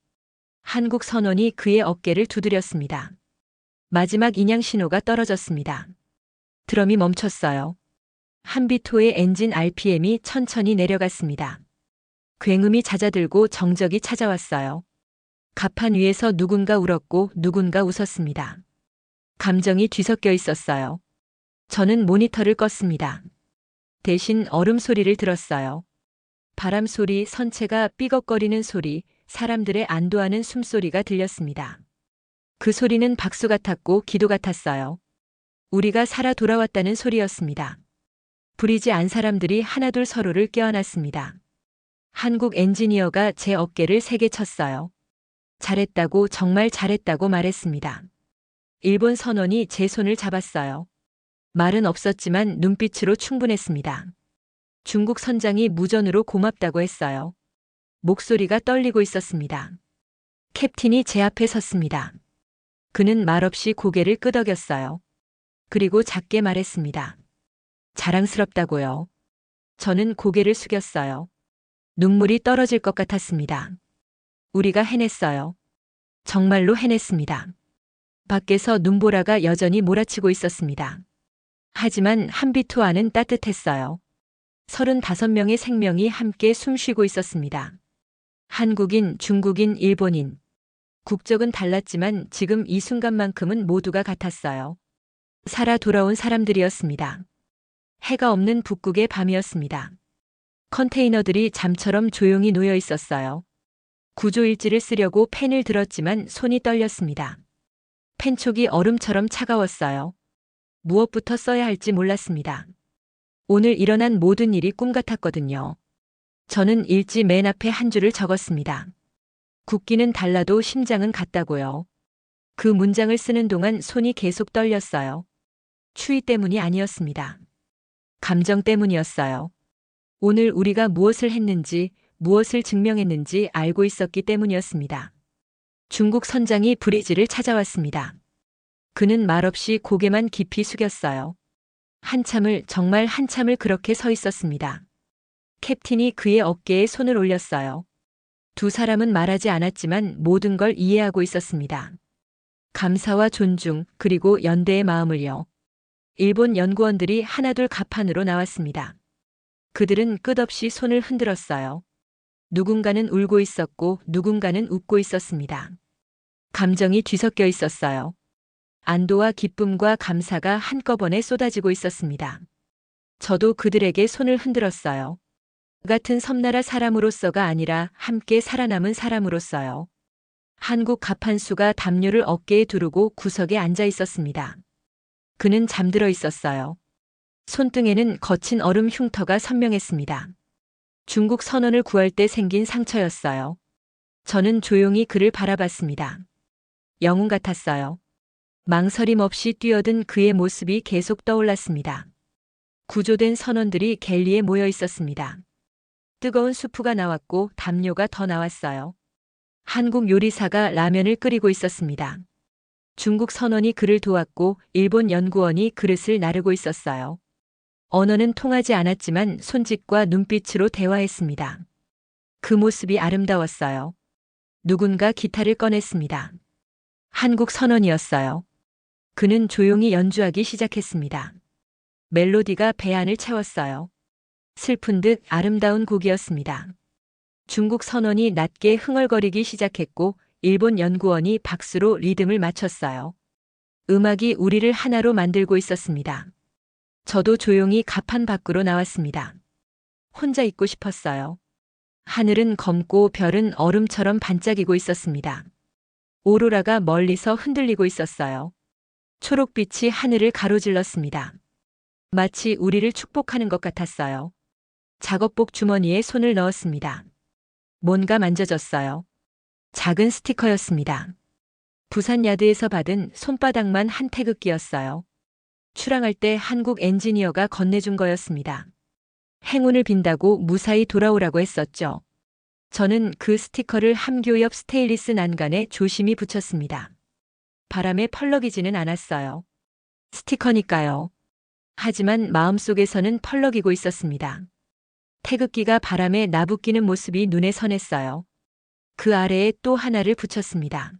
한국 선원이 그의 어깨를 두드렸습니다. 마지막 인양 신호가 떨어졌습니다. 드럼이 멈췄어요. 한비토의 엔진 RPM이 천천히 내려갔습니다. 굉음이 잦아들고 정적이 찾아왔어요. 갑판 위에서 누군가 울었고 누군가 웃었습니다. 감정이 뒤섞여 있었어요. 저는 모니터를 껐습니다. 대신 얼음 소리를 들었어요. 바람 소리, 선체가 삐걱거리는 소리, 사람들의 안도하는 숨소리가 들렸습니다. 그 소리는 박수 같았고 기도 같았어요. 우리가 살아 돌아왔다는 소리였습니다. 부리지 않은 사람들이 하나둘 서로를 껴안았습니다. 한국 엔지니어가 제 어깨를 세게 쳤어요. 잘했다고, 정말 잘했다고 말했습니다. 일본 선원이 제 손을 잡았어요. 말은 없었지만 눈빛으로 충분했습니다. 중국 선장이 무전으로 고맙다고 했어요. 목소리가 떨리고 있었습니다. 캡틴이 제 앞에 섰습니다. 그는 말없이 고개를 끄덕였어요. 그리고 작게 말했습니다. 자랑스럽다고요. 저는 고개를 숙였어요. 눈물이 떨어질 것 같았습니다. 우리가 해냈어요. 정말로 해냈습니다. 밖에서 눈보라가 여전히 몰아치고 있었습니다. 하지만 한비토 안은 따뜻했어요. 35명의 생명이 함께 숨쉬고 있었습니다. 한국인, 중국인, 일본인. 국적은 달랐지만 지금 이 순간만큼은 모두가 같았어요. 살아 돌아온 사람들이었습니다. 해가 없는 북극의 밤이었습니다. 컨테이너들이 잠처럼 조용히 놓여 있었어요. 구조일지를 쓰려고 펜을 들었지만 손이 떨렸습니다. 펜촉이 얼음처럼 차가웠어요. 무엇부터 써야 할지 몰랐습니다. 오늘 일어난 모든 일이 꿈 같았거든요. 저는 일지 맨 앞에 한 줄을 적었습니다. 국기는 달라도 심장은 같다고요. 그 문장을 쓰는 동안 손이 계속 떨렸어요. 추위 때문이 아니었습니다. 감정 때문이었어요. 오늘 우리가 무엇을 했는지, 무엇을 증명했는지 알고 있었기 때문이었습니다. 중국 선장이 브리지를 찾아왔습니다. 그는 말없이 고개만 깊이 숙였어요. 한참을, 정말 한참을 그렇게 서 있었습니다. 캡틴이 그의 어깨에 손을 올렸어요. 두 사람은 말하지 않았지만 모든 걸 이해하고 있었습니다. 감사와 존중, 그리고 연대의 마음을요. 일본 연구원들이 하나둘 갑판으로 나왔습니다. 그들은 끝없이 손을 흔들었어요. 누군가는 울고 있었고 누군가는 웃고 있었습니다. 감정이 뒤섞여 있었어요. 안도와 기쁨과 감사가 한꺼번에 쏟아지고 있었습니다. 저도 그들에게 손을 흔들었어요. 같은 섬나라 사람으로서가 아니라 함께 살아남은 사람으로서요. 한국 갑판수가 담요를 어깨에 두르고 구석에 앉아 있었습니다. 그는 잠들어 있었어요. 손등에는 거친 얼음 흉터가 선명했습니다. 중국 선원을 구할 때 생긴 상처였어요. 저는 조용히 그를 바라봤습니다. 영웅 같았어요. 망설임 없이 뛰어든 그의 모습이 계속 떠올랐습니다. 구조된 선원들이 갤리에 모여 있었습니다. 뜨거운 수프가 나왔고 담요가 더 나왔어요. 한국 요리사가 라면을 끓이고 있었습니다. 중국 선원이 그를 도왔고 일본 연구원이 그릇을 나르고 있었어요. 언어는 통하지 않았지만 손짓과 눈빛으로 대화했습니다. 그 모습이 아름다웠어요. 누군가 기타를 꺼냈습니다. 한국 선원이었어요. 그는 조용히 연주하기 시작했습니다. 멜로디가 배 안을 채웠어요. 슬픈 듯 아름다운 곡이었습니다. 중국 선원이 낮게 흥얼거리기 시작했고 일본 연구원이 박수로 리듬을 맞췄어요. 음악이 우리를 하나로 만들고 있었습니다. 저도 조용히 갑판 밖으로 나왔습니다. 혼자 있고 싶었어요. 하늘은 검고 별은 얼음처럼 반짝이고 있었습니다. 오로라가 멀리서 흔들리고 있었어요. 초록빛이 하늘을 가로질렀습니다. 마치 우리를 축복하는 것 같았어요. 작업복 주머니에 손을 넣었습니다. 뭔가 만져졌어요. 작은 스티커였습니다. 부산 야드에서 받은 손바닥만 한 태극기였어요. 출항할 때 한국 엔지니어가 건네준 거였습니다. 행운을 빈다고 무사히 돌아오라고 했었죠. 저는 그 스티커를 함교 옆 스테인리스 난간에 조심히 붙였습니다. 바람에 펄럭이지는 않았어요. 스티커니까요. 하지만 마음속에서는 펄럭이고 있었습니다. 태극기가 바람에 나부끼는 모습이 눈에 선했어요. 그 아래에 또 하나를 붙였습니다.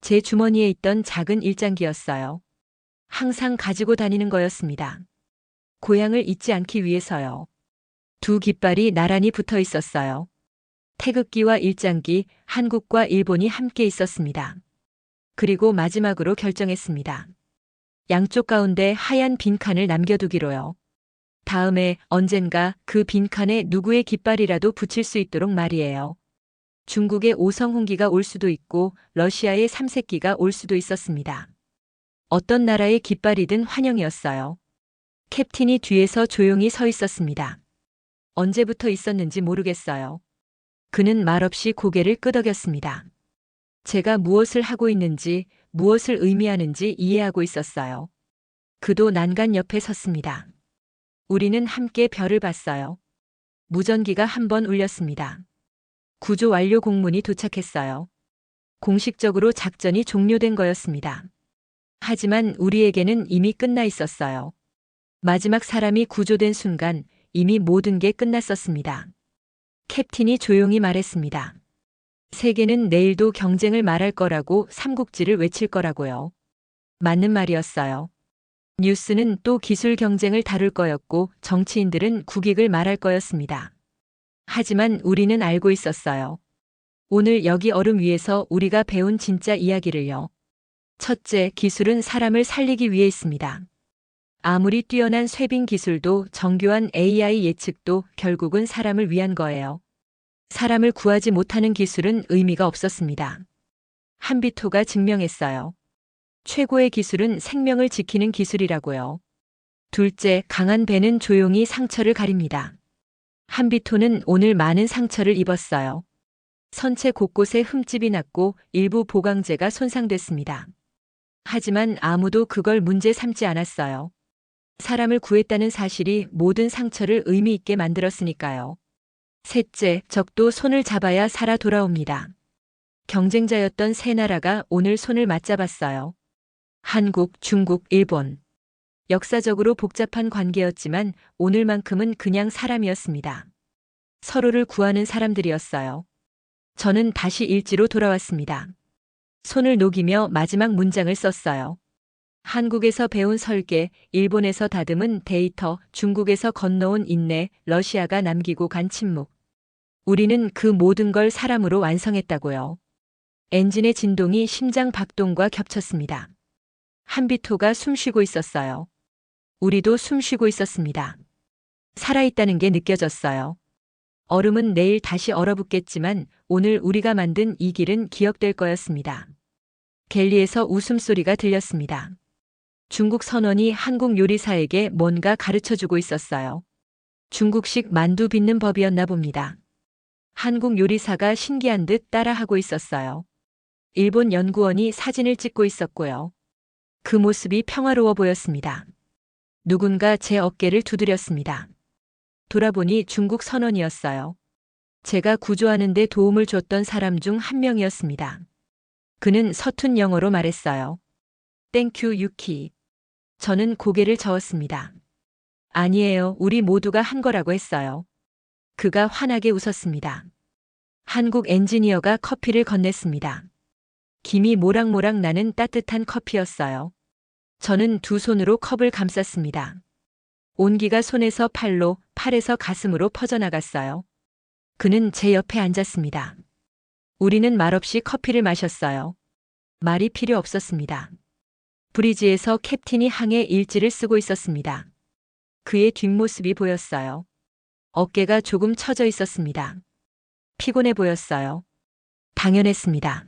제 주머니에 있던 작은 일장기였어요. 항상 가지고 다니는 거였습니다. 고향을 잊지 않기 위해서요. 두 깃발이 나란히 붙어 있었어요. 태극기와 일장기, 한국과 일본이 함께 있었습니다. 그리고 마지막으로 결정했습니다. 양쪽 가운데 하얀 빈칸을 남겨두기로요. 다음에 언젠가 그 빈칸에 누구의 깃발이라도 붙일 수 있도록 말이에요. 중국의 오성훈기가 올 수도 있고 러시아의 삼색기가 올 수도 있었습니다. 어떤 나라의 깃발이든 환영이었어요. 캡틴이 뒤에서 조용히 서 있었습니다. 언제부터 있었는지 모르겠어요. 그는 말없이 고개를 끄덕였습니다. 제가 무엇을 하고 있는지, 무엇을 의미하는지 이해하고 있었어요. 그도 난간 옆에 섰습니다. 우리는 함께 별을 봤어요. 무전기가 한 번 울렸습니다. 구조 완료 공문이 도착했어요. 공식적으로 작전이 종료된 거였습니다. 하지만 우리에게는 이미 끝나 있었어요. 마지막 사람이 구조된 순간 이미 모든 게 끝났었습니다. 캡틴이 조용히 말했습니다. 세계는 내일도 경쟁을 말할 거라고 삼국지를 외칠 거라고요. 맞는 말이었어요. 뉴스는 또 기술 경쟁을 다룰 거였고 정치인들은 국익을 말할 거였습니다. 하지만 우리는 알고 있었어요. 오늘 여기 얼음 위에서 우리가 배운 진짜 이야기를요. 첫째, 기술은 사람을 살리기 위해 있습니다. 아무리 뛰어난 쇄빙 기술도 정교한 AI 예측도 결국은 사람을 위한 거예요. 사람을 구하지 못하는 기술은 의미가 없었습니다. 한비토가 증명했어요. 최고의 기술은 생명을 지키는 기술이라고요. 둘째, 강한 배는 조용히 상처를 가립니다. 한비토는 오늘 많은 상처를 입었어요. 선체 곳곳에 흠집이 났고 일부 보강제가 손상됐습니다. 하지만 아무도 그걸 문제 삼지 않았어요. 사람을 구했다는 사실이 모든 상처를 의미 있게 만들었으니까요. 셋째, 적도 손을 잡아야 살아 돌아옵니다. 경쟁자였던 세 나라가 오늘 손을 맞잡았어요. 한국, 중국, 일본. 역사적으로 복잡한 관계였지만 오늘만큼은 그냥 사람이었습니다. 서로를 구하는 사람들이었어요. 저는 다시 일지로 돌아왔습니다. 손을 녹이며 마지막 문장을 썼어요. 한국에서 배운 설계, 일본에서 다듬은 데이터, 중국에서 건너온 인내, 러시아가 남기고 간 침묵. 우리는 그 모든 걸 사람으로 완성했다고요. 엔진의 진동이 심장 박동과 겹쳤습니다. 한비토가 숨쉬고 있었어요. 우리도 숨쉬고 있었습니다. 살아있다는 게 느껴졌어요. 얼음은 내일 다시 얼어붙겠지만 오늘 우리가 만든 이 길은 기억될 거였습니다. 갤리에서 웃음소리가 들렸습니다. 중국 선원이 한국 요리사에게 뭔가 가르쳐주고 있었어요. 중국식 만두 빚는 법이었나 봅니다. 한국 요리사가 신기한 듯 따라하고 있었어요. 일본 연구원이 사진을 찍고 있었고요. 그 모습이 평화로워 보였습니다. 누군가 제 어깨를 두드렸습니다. 돌아보니 중국 선원이었어요. 제가 구조하는 데 도움을 줬던 사람 중 한 명이었습니다. 그는 서툰 영어로 말했어요. 땡큐 유키. 저는 고개를 저었습니다. 아니에요. 우리 모두가 한 거라고 했어요. 그가 환하게 웃었습니다. 한국 엔지니어가 커피를 건넸습니다. 김이 모락모락 나는 따뜻한 커피였어요. 저는 두 손으로 컵을 감쌌습니다. 온기가 손에서 팔로, 팔에서 가슴으로 퍼져나갔어요. 그는 제 옆에 앉았습니다. 우리는 말없이 커피를 마셨어요. 말이 필요 없었습니다. 브리지에서 캡틴이 항해 일지를 쓰고 있었습니다. 그의 뒷모습이 보였어요. 어깨가 조금 처져 있었습니다. 피곤해 보였어요. 당연했습니다.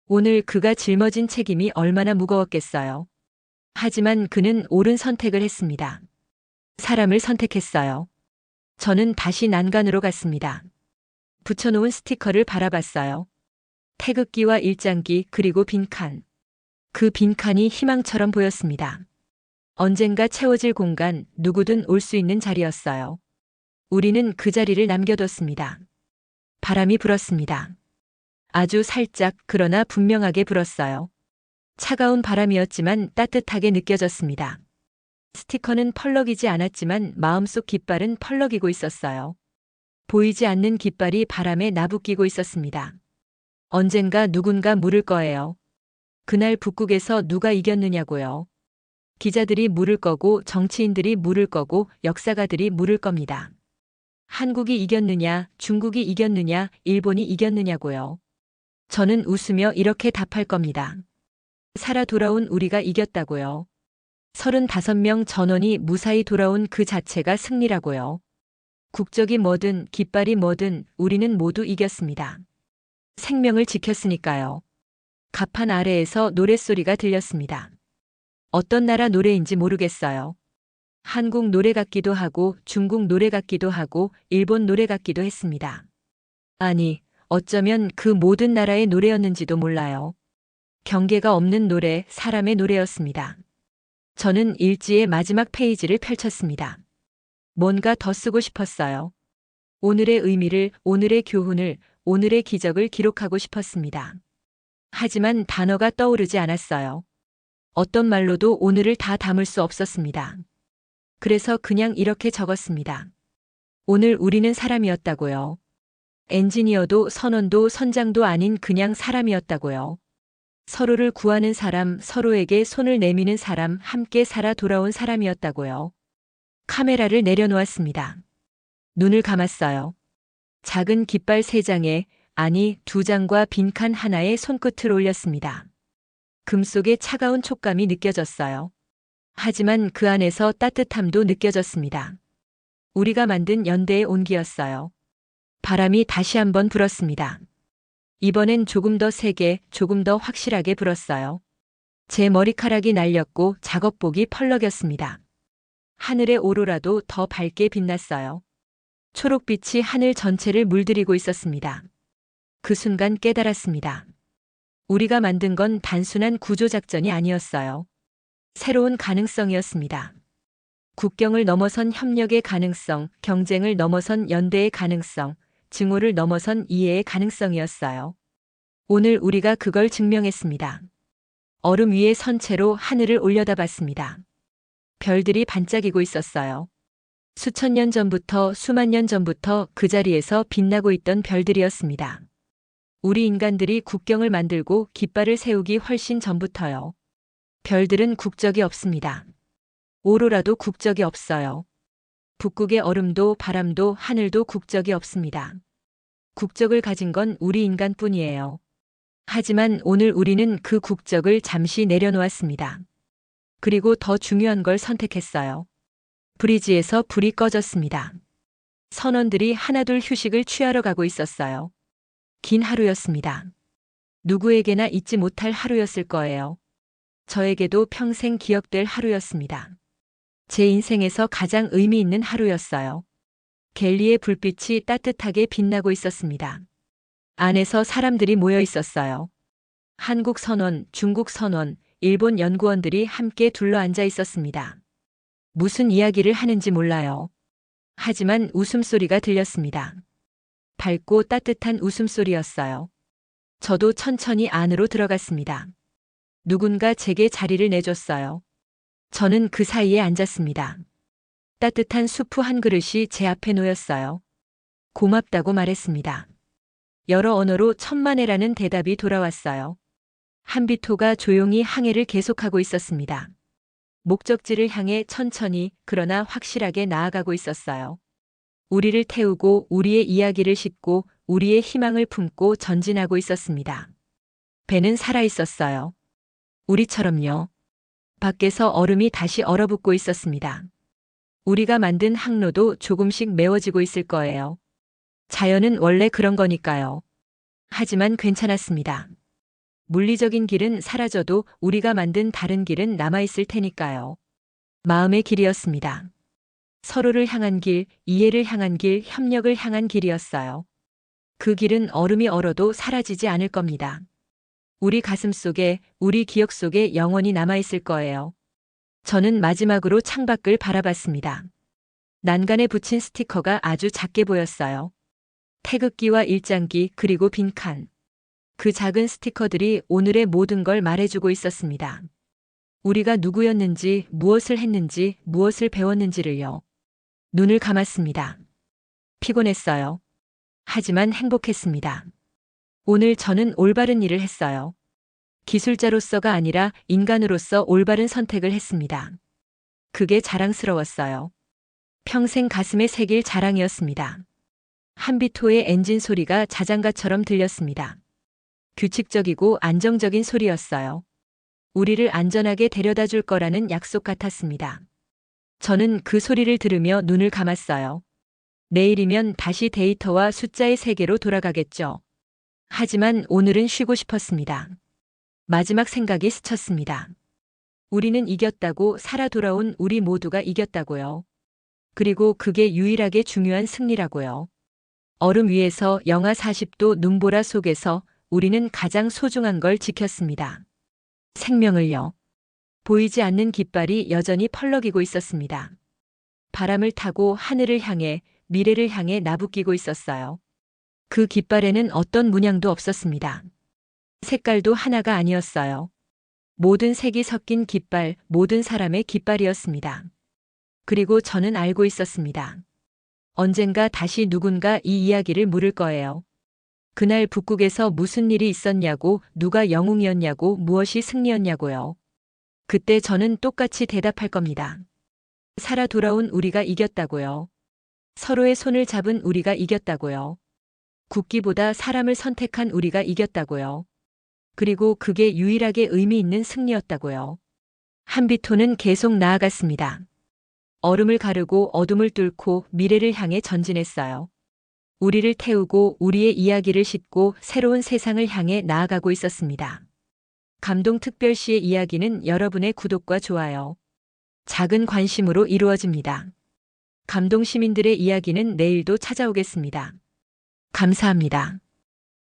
오늘 그가 짊어진 책임이 얼마나 무거웠겠어요. 하지만 그는 옳은 선택을 했습니다. 사람을 선택했어요. 저는 다시 난간으로 갔습니다. 붙여놓은 스티커를 바라봤어요. 태극기와 일장기 그리고 빈칸. 그 빈칸이 희망처럼 보였습니다. 언젠가 채워질 공간, 누구든 올 수 있는 자리였어요. 우리는 그 자리를 남겨뒀습니다. 바람이 불었습니다. 아주 살짝 그러나 분명하게 불었어요. 차가운 바람이었지만 따뜻하게 느껴졌습니다. 스티커는 펄럭이지 않았지만 마음속 깃발은 펄럭이고 있었어요. 보이지 않는 깃발이 바람에 나부끼고 있었습니다. 언젠가 누군가 물을 거예요. 그날 북극에서 누가 이겼느냐고요. 기자들이 물을 거고 정치인들이 물을 거고 역사가들이 물을 겁니다. 한국이 이겼느냐, 중국이 이겼느냐, 일본이 이겼느냐고요. 저는 웃으며 이렇게 답할 겁니다. 살아 돌아온 우리가 이겼다고요. 35명 전원이 무사히 돌아온 그 자체가 승리라고요. 국적이 뭐든 깃발이 뭐든 우리는 모두 이겼습니다. 생명을 지켰으니까요. 가판 아래에서 노랫소리가 들렸습니다. 어떤 나라 노래인지 모르겠어요. 한국 노래 같기도 하고 중국 노래 같기도 하고 일본 노래 같기도 했습니다. 아니, 어쩌면 그 모든 나라의 노래였는지도 몰라요. 경계가 없는 노래, 사람의 노래였습니다. 저는 일지의 마지막 페이지를 펼쳤습니다. 뭔가 더 쓰고 싶었어요. 오늘의 의미를, 오늘의 교훈을, 오늘의 기적을 기록하고 싶었습니다. 하지만 단어가 떠오르지 않았어요. 어떤 말로도 오늘을 다 담을 수 없었습니다. 그래서 그냥 이렇게 적었습니다. 오늘 우리는 사람이었다고요. 엔지니어도 선원도 선장도 아닌 그냥 사람이었다고요. 서로를 구하는 사람, 서로에게 손을 내미는 사람, 함께 살아 돌아온 사람이었다고요. 카메라를 내려놓았습니다. 눈을 감았어요. 작은 깃발 3장에, 아니 2장과 빈칸 하나에 손끝을 올렸습니다. 금속의 차가운 촉감이 느껴졌어요. 하지만 그 안에서 따뜻함도 느껴졌습니다. 우리가 만든 연대의 온기였어요. 바람이 다시 한번 불었습니다. 이번엔 조금 더 세게, 조금 더 확실하게 불었어요. 제 머리카락이 날렸고 작업복이 펄럭였습니다. 하늘의 오로라도 더 밝게 빛났어요. 초록빛이 하늘 전체를 물들이고 있었습니다. 그 순간 깨달았습니다. 우리가 만든 건 단순한 구조작전이 아니었어요. 새로운 가능성이었습니다. 국경을 넘어선 협력의 가능성, 경쟁을 넘어선 연대의 가능성, 증오를 넘어선 이해의 가능성이었어요. 오늘 우리가 그걸 증명했습니다. 얼음 위에 선 채로 하늘을 올려다봤습니다. 별들이 반짝이고 있었어요. 수천 년 전부터 수만 년 전부터 그 자리에서 빛나고 있던 별들이었습니다. 우리 인간들이 국경을 만들고 깃발을 세우기 훨씬 전부터요. 별들은 국적이 없습니다. 오로라도 국적이 없어요. 북극의 얼음도 바람도 하늘도 국적이 없습니다. 국적을 가진 건 우리 인간뿐이에요. 하지만 오늘 우리는 그 국적을 잠시 내려놓았습니다. 그리고 더 중요한 걸 선택했어요. 브리지에서 불이 꺼졌습니다. 선원들이 하나둘 휴식을 취하러 가고 있었어요. 긴 하루였습니다. 누구에게나 잊지 못할 하루였을 거예요. 저에게도 평생 기억될 하루였습니다. 제 인생에서 가장 의미 있는 하루였어요. 갤리의 불빛이 따뜻하게 빛나고 있었습니다. 안에서 사람들이 모여 있었어요. 한국 선원, 중국 선원, 일본 연구원들이 함께 둘러앉아 있었습니다. 무슨 이야기를 하는지 몰라요. 하지만 웃음소리가 들렸습니다. 밝고 따뜻한 웃음소리였어요. 저도 천천히 안으로 들어갔습니다. 누군가 제게 자리를 내줬어요. 저는 그 사이에 앉았습니다. 따뜻한 수프 한 그릇이 제 앞에 놓였어요. 고맙다고 말했습니다. 여러 언어로 천만에라는 대답이 돌아왔어요. 한비토가 조용히 항해를 계속하고 있었습니다. 목적지를 향해 천천히 그러나 확실하게 나아가고 있었어요. 우리를 태우고 우리의 이야기를 싣고 우리의 희망을 품고 전진하고 있었습니다. 배는 살아 있었어요. 우리처럼요. 밖에서 얼음이 다시 얼어붙고 있었습니다. 우리가 만든 항로도 조금씩 메워지고 있을 거예요. 자연은 원래 그런 거니까요. 하지만 괜찮았습니다. 물리적인 길은 사라져도 우리가 만든 다른 길은 남아있을 테니까요. 마음의 길이었습니다. 서로를 향한 길, 이해를 향한 길, 협력을 향한 길이었어요. 그 길은 얼음이 얼어도 사라지지 않을 겁니다. 우리 가슴 속에, 우리 기억 속에 영원히 남아있을 거예요. 저는 마지막으로 창밖을 바라봤습니다. 난간에 붙인 스티커가 아주 작게 보였어요. 태극기와 일장기 그리고 빈칸. 그 작은 스티커들이 오늘의 모든 걸 말해주고 있었습니다. 우리가 누구였는지, 무엇을 했는지, 무엇을 배웠는지를요. 눈을 감았습니다. 피곤했어요. 하지만 행복했습니다. 오늘 저는 올바른 일을 했어요. 기술자로서가 아니라 인간으로서 올바른 선택을 했습니다. 그게 자랑스러웠어요. 평생 가슴에 새길 자랑이었습니다. 한비토의 엔진 소리가 자장가처럼 들렸습니다. 규칙적이고 안정적인 소리였어요. 우리를 안전하게 데려다 줄 거라는 약속 같았습니다. 저는 그 소리를 들으며 눈을 감았어요. 내일이면 다시 데이터와 숫자의 세계로 돌아가겠죠. 하지만 오늘은 쉬고 싶었습니다. 마지막 생각이 스쳤습니다. 우리는 이겼다고, 살아 돌아온 우리 모두가 이겼다고요. 그리고 그게 유일하게 중요한 승리라고요. 얼음 위에서 영하 40도 눈보라 속에서 우리는 가장 소중한 걸 지켰습니다. 생명을요. 보이지 않는 깃발이 여전히 펄럭이고 있었습니다. 바람을 타고 하늘을 향해, 미래를 향해 나부끼고 있었어요. 그 깃발에는 어떤 문양도 없었습니다. 색깔도 하나가 아니었어요. 모든 색이 섞인 깃발, 모든 사람의 깃발이었습니다. 그리고 저는 알고 있었습니다. 언젠가 다시 누군가 이 이야기를 물을 거예요. 그날 북극에서 무슨 일이 있었냐고, 누가 영웅이었냐고, 무엇이 승리였냐고요. 그때 저는 똑같이 대답할 겁니다. 살아 돌아온 우리가 이겼다고요. 서로의 손을 잡은 우리가 이겼다고요. 국기보다 사람을 선택한 우리가 이겼다고요. 그리고 그게 유일하게 의미 있는 승리였다고요. 한비토는 계속 나아갔습니다. 얼음을 가르고 어둠을 뚫고 미래를 향해 전진했어요. 우리를 태우고 우리의 이야기를 싣고 새로운 세상을 향해 나아가고 있었습니다. 감동특별시의 이야기는 여러분의 구독과 좋아요, 작은 관심으로 이루어집니다. 감동시민들의 이야기는 내일도 찾아오겠습니다. 감사합니다.